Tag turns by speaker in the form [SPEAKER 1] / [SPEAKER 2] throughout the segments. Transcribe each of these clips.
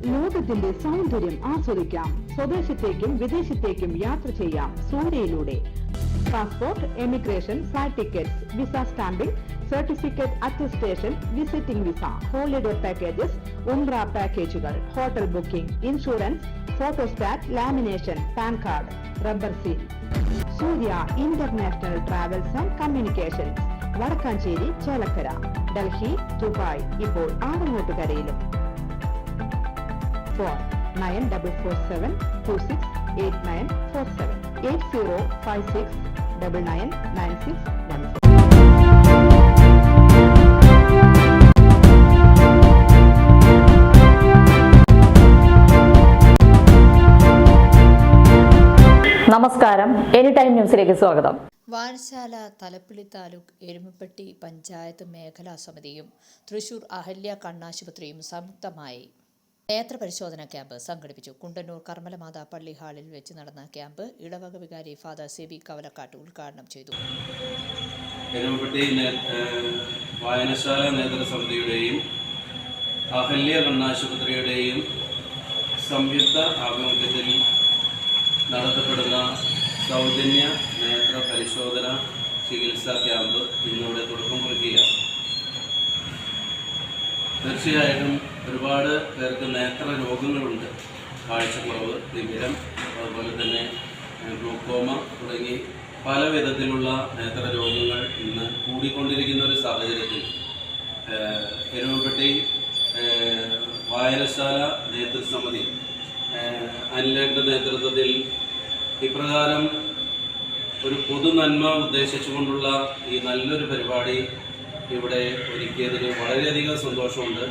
[SPEAKER 1] ലോകത്തിന്റെ സൗന്ദര്യം ആസ്വദിക്കാം. സ്വദേശത്തേക്കും വിദേശത്തേക്കും യാത്ര ചെയ്യാം സൂര്യയിലൂടെ. Passport, emigration, flight tickets, visa stamping, certificate attestation, visiting visa, holiday packages, ഉംറ പാക്കേജുകൾ, hotel booking, insurance, photostat, lamination, PAN card, rubber seal. Surya international travels and communications, Vadakkanchery, Chelakkara, Delhi, Dubai, ഇപ്പോൾ ആറങ്ങോട്ടുകരയിലും. ഫോൺ 9447268947 8056999614.
[SPEAKER 2] നമസ്കാരം, എനി ടൈം ന്യൂസിലേക്ക് സ്വാഗതം.
[SPEAKER 3] വാഴശാല തലപ്പിള്ളി താലൂക്ക് എരുമപ്പെട്ടി പഞ്ചായത്ത് മേഖലാ സമിതിയും തൃശൂർ അഹല്യ കണ്ണാശുപത്രിയും സംയുക്തമായി നേത്രപരിശോധന ക്യാമ്പ് സംഘടിപ്പിച്ചു. കുണ്ടന്നൂർ കർമ്മലമാതാ പള്ളി ഹാളിൽ വെച്ച് നടന്ന ക്യാമ്പ് ഇടവക വികാരി ഫാദർ സെബി കവലക്കാട്ട് ഉദ്ഘാടനം ചെയ്തു.
[SPEAKER 4] എരുമപ്പെട്ടി വായനശാല നേതൃസമിതിയുടെയും അഹല്യ കണ്ണാശുപത്രിയുടെയും സംയുക്ത ആഭിമുഖ്യത്തിൽ നടത്തപ്പെടുന്ന സൗജന്യ നേത്ര പരിശോധന ചികിത്സാ ക്യാമ്പ് ഇന്നിവിടെ തുടക്കം കുറിക്കുകയാണ്. തീർച്ചയായിട്ടും ഒരുപാട് പേർക്ക് നേത്ര രോഗങ്ങളുണ്ട്. കാഴ്ചക്കുറവ്, തിമിരം, അതുപോലെ തന്നെ ഗ്ലൂക്കോമ തുടങ്ങി പല വിധത്തിലുള്ള നേത്ര രോഗങ്ങൾ ഇന്ന് കൂടിക്കൊണ്ടിരിക്കുന്ന ഒരു സാഹചര്യത്തിൽ എരുമപ്പെട്ടി വായനശാല നേതൃസമിതി അനിലേട്ടൻ്റെ നേതൃത്വത്തിൽ ഇപ്രകാരം ഒരു പൊതു നന്മ ഉദ്ദേശിച്ചുകൊണ്ടുള്ള ഈ നല്ലൊരു പരിപാടി ഇവിടെ ഒരുക്കിയതിന് വളരെയധികം സന്തോഷമുണ്ട്.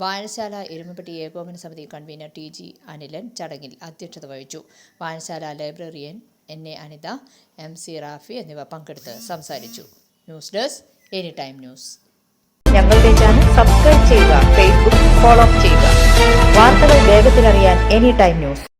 [SPEAKER 3] വായനശാല എരുമപ്പെട്ടി ഏകോപന സമിതി കൺവീനർ TG അനിലൻ ചടങ്ങിൽ അധ്യക്ഷത വഹിച്ചു. വായനശാല librarian NA Anitha, MC Rafi എന്നിവ പങ്കെടുത്ത് സംസാരിച്ചു. News desk any time news.
[SPEAKER 2] ഞങ്ങളുടെ ചാനൽ സബ്സ്ക്രൈബ് ചെയ്യുക, ഫേസ്ബുക്ക് ഫോളോ ചെയ്യുക. വാർത്തകൾ വേഗത്തിലറിയാൻ എനി ടൈം ന്യൂസ്.